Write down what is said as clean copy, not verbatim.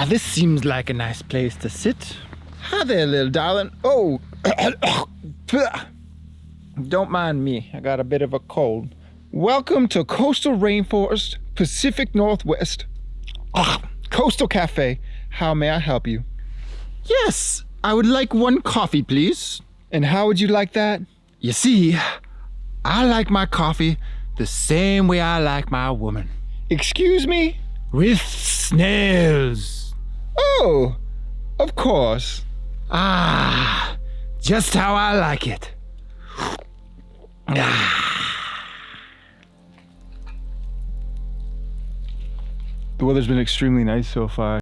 this seems like a nice place to sit. Hi there, little darling. Oh, don't mind me. I got a bit of a cold. Welcome to Coastal Rainforest, Pacific Northwest. Coastal Cafe. How may I help you? Yes, I would like one coffee, please. And how would you like that? You see, I like my coffee the same way I like my woman. Excuse me? With snails. Oh, of course. Ah, just how I like it. The weather's been extremely nice so far.